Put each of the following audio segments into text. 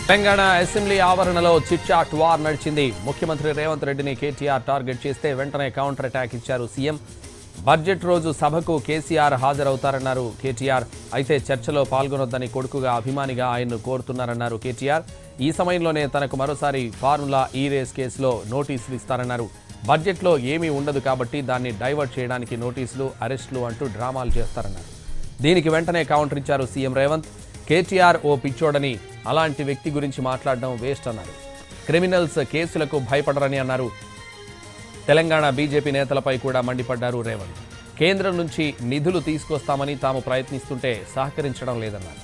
Telangana assembly ఆవరణలో chit-chat war నడిచింది. ముఖ్యమంత్రి రేవంత్ రెడ్డిని కేటీఆర్ టార్గెట్ చేస్తే వెంటనే కౌంటర్ అటాక్ ఇచ్చారు సీఎం. బడ్జెట్ రోజు సభకు కేసీఆర్ హాజరవుతారన్నారు కేటీఆర్. అయితే చర్చలో పాల్గొనొద్దని కొడుకుగా అభిమానిగా ఆయన్ను కోరుతున్నారన్నారు కేటీఆర్. ఈ సమయంలోనే తనకు మరోసారి ఫార్ములా ఈ రేస్ కేసులో నోటీసులు ఇస్తారన్నారు. బడ్జెట్లో ఏమీ ఉండదు కాబట్టి దాన్ని డైవర్ట్ చేయడానికి నోటీసులు, అరెస్టులు అంటూ డ్రామాలు చేస్తారన్నారు. దీనికి వెంటనే కౌంటర్ ఇచ్చారు సీఎం రేవంత్. కేటీఆర్ ఓ పిచ్చోడని, అలాంటి వ్యక్తి గురించి మాట్లాడడం వేస్ట్ అన్నారు. క్రిమినల్స్ కేసులకు భయపడరని అన్నారు. తెలంగాణ బీజేపీ నేతలపై కూడా మండిపడ్డారు రేవంత్. కేంద్రం నుంచి నిధులు తీసుకొస్తామని తాము ప్రయత్నిస్తుంటే సహకరించడం లేదన్నారు.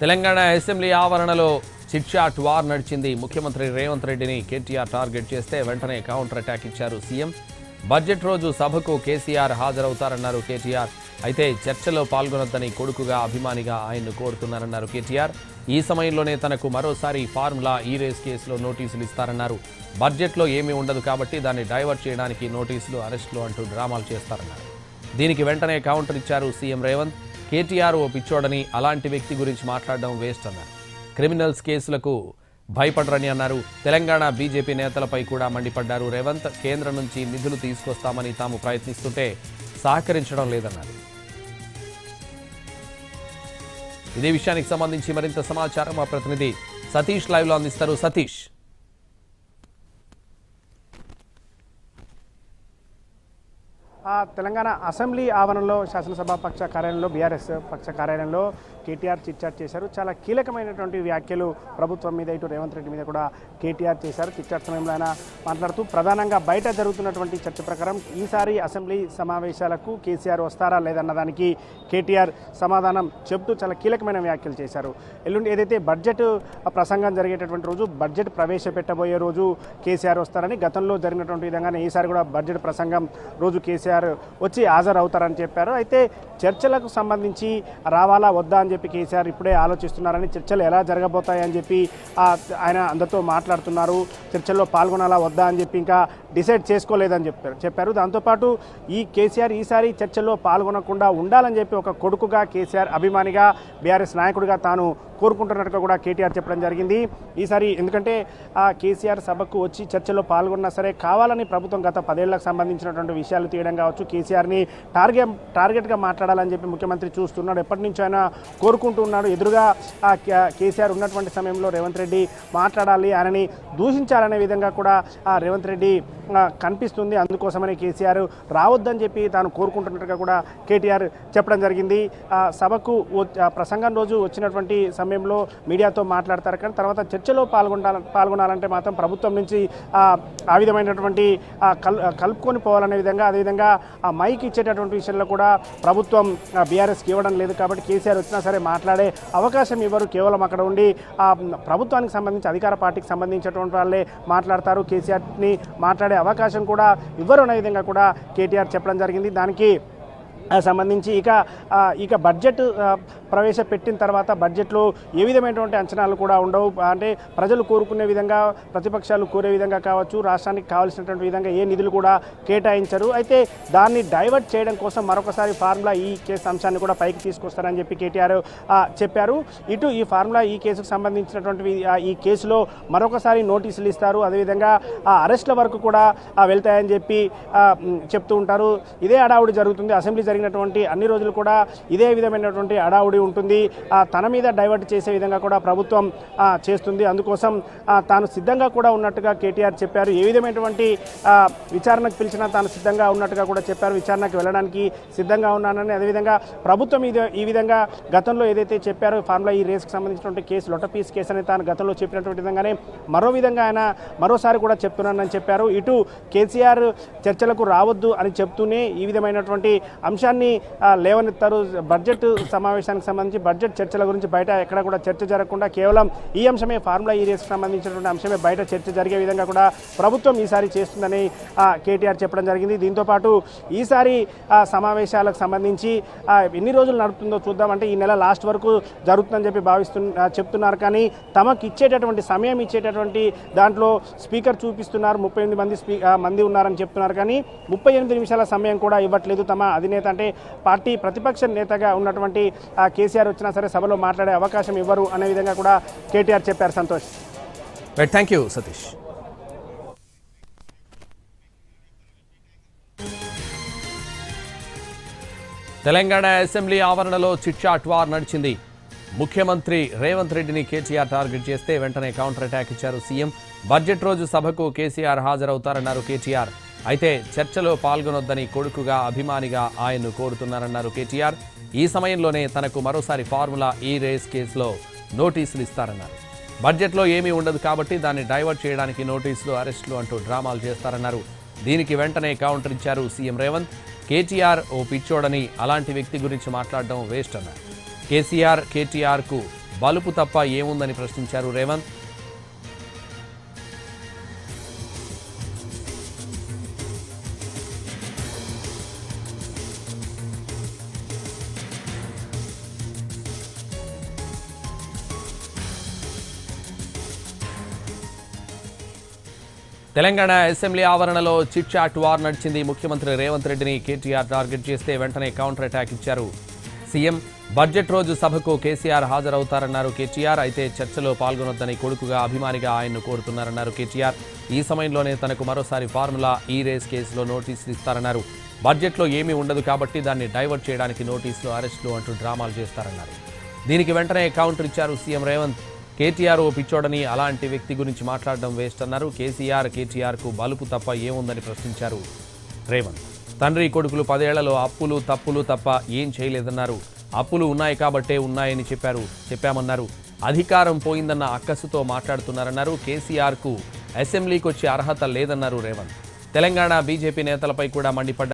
తెలంగాణ అసెంబ్లీ ఆవరణలో చిట్చాట్ వార్ నడిచింది. ముఖ్యమంత్రి రేవంత్ రెడ్డిని కేటీఆర్ టార్గెట్ చేస్తే వెంటనే కౌంటర్ అటాక్ ఇచ్చారు సీఎం. బడ్జెట్ రోజు సభకు కేసీఆర్ హాజరవుతారన్నారు కేటీఆర్. అయితే చర్చలో పాల్గొనొద్దని కొడుకుగా అభిమానిగా ఆయన్ను కోరుతున్నారన్నారు కేటీఆర్. ఈ సమయంలోనే తనకు మరోసారి ఫార్ములా ఈ రేస్ కేసులో నోటీసులు ఇస్తారన్నారు. బడ్జెట్లో ఏమీ ఉండదు కాబట్టి దాన్ని డైవర్ట్ చేయడానికి నోటీసులు, అరెస్టులు అంటూ డ్రామాలు చేస్తారన్నారు. దీనికి వెంటనే కౌంటర్ ఇచ్చారు సీఎం రేవంత్. కేటీఆర్ ఓ పిచ్చోడని, అలాంటి వ్యక్తి గురించి మాట్లాడడం వేస్ట్ అన్నారు. క్రిమినల్స్ కేసులకు భయపడరని అన్నారు. తెలంగాణ బీజేపీ నేతలపై కూడా మండిపడ్డారు రేవంత్. కేంద్రం నుంచి నిధులు తీసుకొస్తామని తాము ప్రయత్నిస్తుంటే సహకరించడం లేదన్నారు. ఇదే విషయానికి సంబంధించి మరింత సమాచారం మా ప్రతినిధి సతీష్ లైవ్లో అందిస్తారు. సతీష్, తెలంగాణ అసెంబ్లీ ఆవరణలో శాసనసభ పక్ష కార్యాలయంలో బీఆర్ఎస్ పక్ష కార్యాలయంలో కేటీఆర్ చిట్చాట్ చేశారు. చాలా కీలకమైనటువంటి వ్యాఖ్యలు ప్రభుత్వం మీద, ఇటు రేవంత్ రెడ్డి మీద కూడా కేటీఆర్ చేశారు. చిట్చాట్ సమయంలో ఆయన మాట్లాడుతూ ప్రధానంగా బయట జరుగుతున్నటువంటి చర్చ ప్రకారం ఈసారి అసెంబ్లీ సమావేశాలకు కేసీఆర్ వస్తారా లేదన్న దానికి కేటీఆర్ సమాధానం చెబుతూ చాలా కీలకమైన వ్యాఖ్యలు చేశారు. ఎల్లుండి ఏదైతే బడ్జెట్ ప్రసంగం జరిగేటటువంటి రోజు, బడ్జెట్ ప్రవేశపెట్టబోయే రోజు కేసీఆర్ వస్తారని, గతంలో జరిగినటువంటి విధంగానే ఈసారి కూడా బడ్జెట్ ప్రసంగం రోజు కేసీఆర్ వచ్చి హాజరవుతారని చెప్పారు. అయితే చర్చలకు సంబంధించి రావాలా వద్దా అని చెప్పి కేసీఆర్ ఇప్పుడే ఆలోచిస్తున్నారని, చర్చలు ఎలా జరగబోతాయని చెప్పి ఆయన అందరితో మాట్లాడుతున్నారు. చర్చల్లో పాల్గొనాలా వద్దా అని చెప్పి ఇంకా డిసైడ్ చేసుకోలేదని చెప్పారు. దాంతోపాటు ఈ కేసీఆర్ ఈసారి చర్చల్లో పాల్గొనకుండా ఉండాలని చెప్పి ఒక కొడుకుగా, కేసీఆర్ అభిమానిగా, బీఆర్ఎస్ నాయకుడిగా తాను కోరుకుంటున్నట్టుగా కూడా కేటీఆర్ చెప్పడం జరిగింది. ఈసారి ఎందుకంటే కేసీఆర్ సభకు వచ్చి చర్చలో పాల్గొన్నా సరే కావాలని ప్రభుత్వం గత 10 ఏళ్లకు సంబంధించినటువంటి విషయాలు తీయడం కావచ్చు, కేసీఆర్ని టార్గెట్గా మాట్లాడాలని చెప్పి ముఖ్యమంత్రి చూస్తున్నాడు. ఎప్పటి నుంచో ఆయన కోరుకుంటున్నాడు. ఎదురుగా కేసీఆర్ ఉన్నటువంటి సమయంలో రేవంత్ రెడ్డి మాట్లాడాలి, ఆయనని దూషించాలనే విధంగా కూడా రేవంత్ రెడ్డి కనిపిస్తుంది. అందుకోసమని కేసీఆర్ రావద్దని చెప్పి తాను కోరుకుంటున్నట్టుగా కూడా కేటీఆర్ చెప్పడం జరిగింది. సభకు ప్రసంగం రోజు వచ్చినటువంటి సమయంలో మీడియాతో మాట్లాడతారు, కానీ తర్వాత చర్చలో పాల్గొనాలంటే మాత్రం ప్రభుత్వం నుంచి ఆ విధమైనటువంటి కలుపుకొని పోవాలనే విధంగా, అదేవిధంగా ఆ మైక్ ఇచ్చేటటువంటి విషయంలో కూడా ప్రభుత్వం బీఆర్ఎస్కి ఇవ్వడం లేదు. కాబట్టి కేసీఆర్ వచ్చినా సరే మాట్లాడే అవకాశం ఇవ్వరు. కేవలం అక్కడ ఉండి ప్రభుత్వానికి సంబంధించి, అధికార పార్టీకి సంబంధించినటువంటి వాళ్ళే మాట్లాడతారు. కేసీఆర్ని మాట్లాడే అవకాశం కూడా ఇవ్వరు అనే విధంగా కూడా కేటీఆర్ చెప్పడం జరిగింది. దానికి సంబంధించి ఇక బడ్జెట్ ప్రవేశపెట్టిన తర్వాత బడ్జెట్లో ఏ విధమైనటువంటి అంచనాలు కూడా ఉండవు. అంటే ప్రజలు కోరుకునే విధంగా, ప్రతిపక్షాలు కోరే విధంగా కావచ్చు, రాష్ట్రానికి కావాల్సినటువంటి విధంగా ఏ నిధులు కూడా కేటాయించరు. అయితే దాన్ని డైవర్ట్ చేయడం కోసం మరొకసారి ఫార్ములా ఈ కేసు అంశాన్ని కూడా పైకి తీసుకొస్తారని చెప్పి కేటీఆర్ చెప్పారు. ఇటు ఈ ఫార్ములా ఈ కేసుకు సంబంధించినటువంటి ఈ కేసులో మరొకసారి నోటీసులు ఇస్తారు. అదేవిధంగా అరెస్ట్ల వరకు కూడా వెళ్తాయని చెప్పి చెప్తూ ఉంటారు. ఇదే హడావుడి జరుగుతుంది. అసెంబ్లీ జరిగినటువంటి అన్ని రోజులు కూడా ఇదే విధమైనటువంటి హడావుడి ఉంటుంది. తన మీద డైవర్ట్ చేసే విధంగా కూడా ప్రభుత్వం చేస్తుంది. అందుకోసం తాను సిద్ధంగా కూడా ఉన్నట్టుగా కేటీఆర్ చెప్పారు. ఏ విధమైనటువంటి విచారణకు పిలిచినా తాను సిద్ధంగా ఉన్నట్టుగా కూడా చెప్పారు. విచారణకు వెళ్ళడానికి సిద్ధంగా ఉన్నానని, అదేవిధంగా ప్రభుత్వం ఈ విధంగా గతంలో ఏదైతే చెప్పారో ఫార్ములా ఈ రేస్కి సంబంధించినటువంటి కేసు లొటపీస్ కేసు అని తాను గతంలో చెప్పినటువంటి విధంగానే మరో విధంగా ఆయన మరోసారి కూడా చెప్తున్నానని చెప్పారు. ఇటు కేసీఆర్ చర్చలకు రావద్దు అని చెప్తూనే ఈ విధమైనటువంటి అంశాలు అంశాన్ని లేవనెత్తారు. బడ్జెట్ సమావేశానికి సంబంధించి బడ్జెట్ చర్చల గురించి బయట ఎక్కడ కూడా చర్చ జరగకుండా కేవలం ఈ అంశమే ఫార్ములా ఈ రేస్కి సంబంధించినటువంటి అంశమే బయట చర్చ జరిగే విధంగా కూడా ప్రభుత్వం ఈసారి చేస్తుందని కేటీఆర్ చెప్పడం జరిగింది. దీంతోపాటు ఈసారి సమావేశాలకు సంబంధించి ఎన్ని రోజులు నడుపుతుందో చూద్దామంటే ఈ నెల లాస్ట్ వరకు జరుగుతుందని చెప్పి చెప్తున్నారు. కానీ తమకు ఇచ్చేటటువంటి సమయం ఇచ్చేటటువంటి దాంట్లో స్పీకర్ చూపిస్తున్నారు 38 మంది ఉన్నారని చెప్తున్నారు. కానీ 38 నిమిషాల సమయం కూడా ఇవ్వట్లేదు. తమ అధినేత అంటే పార్టీ ప్రతిపక్ష నేతగా ఉన్నటువంటి కేసీఆర్ వచ్చినా సరే సభలో మాట్లాడే అవకాశం ఇవ్వరు అనే విధంగా కూడా కేటీఆర్ చెప్పారు. Santosh. Thank you Satish. Telangana assembly ఆవరణలో చిట్చాట్ వార్ నడిచింది. ముఖ్యమంత్రి రేవంత్ రెడ్డిని కేటీఆర్ టార్గెట్ చేస్తే వెంటనే కౌంటర్ అటాక్ ఇచ్చారు సీఎం. బడ్జెట్ రోజు సభకు కేసీఆర్ హాజరవుతారన్నారు కేటీఆర్. అయితే చర్చలో పాల్గొనొద్దని కొడుకుగా అభిమానిగా ఆయన్ను కోరుతున్నారన్నారు కేటీఆర్. ఈ సమయంలోనే తనకు మరోసారి ఫార్ములా ఈ రేస్ కేసులో నోటీసులు ఇస్తారన్నారు. బడ్జెట్లో ఏమీ ఉండదు కాబట్టి దాన్ని డైవర్ట్ చేయడానికి నోటీసులు, అరెస్టులు అంటూ డ్రామాలు చేస్తారన్నారు. దీనికి వెంటనే కౌంటర్ ఇచ్చారు సీఎం రేవంత్. కేటీఆర్ ఓ పిచ్చోడని, అలాంటి వ్యక్తి గురించి మాట్లాడడం వేస్ట్ అన్నారు. కేటీఆర్కు బలుపు తప్ప ఏముందని ప్రశ్నించారు రేవంత్. తెలంగాణ అసెంబ్లీ ఆవరణలో చిట్ చాట్ వార్ నడిచింది. ముఖ్యమంత్రి రేవంత్ రెడ్డిని కేటీఆర్ టార్గెట్ చేస్తే వెంటనే కౌంటర్ అటాక్ ఇచ్చారు సీఎం. బడ్జెట్ రోజు సభకు కేసీఆర్ హాజరవుతారన్నారు కేటీఆర్. అయితే చర్చలో పాల్గొనొద్దని కొడుకుగా అభిమానిగా ఆయన్ను కోరుతున్నారన్నారు కేటీఆర్. ఈ సమయంలోనే తనకు మరోసారి ఫార్ములా ఈ రేస్ కేసులో నోటీసులు ఇస్తారన్నారు. బడ్జెట్లో ఏమీ ఉండదు కాబట్టి దాన్ని డైవర్ట్ చేయడానికి నోటీసులు, అరెస్టులు అంటూ డ్రామాలు చేస్తారన్నారు. దీనికి వెంటనే కౌంటర్ ఇచ్చారు సీఎం రేవంత్. కేటీఆర్ ఓ పిచ్చోడని, అలాంటి వ్యక్తి గురించి మాట్లాడడం వేస్ట్ అన్నారు. కేటీఆర్కు బలుపు తప్ప ఏముందని ప్రశ్నించారు రేవంత్. తండ్రి కొడుకులు 10 ఏళ్లలో అప్పులు తప్పులు తప్ప ఏం చేయలేదన్నారు. అప్పులు ఉన్నాయి కాబట్టే ఉన్నాయని చెప్పామన్నారు. అధికారం పోయిందన్న అక్కసుతో మాట్లాడుతున్నారన్నారు. కేసీఆర్కు అసెంబ్లీకి వచ్చే అర్హత లేదన్నారు రేవంత్. తెలంగాణ బీజేపీ నేతలపై కూడా మండిపడ్డారు.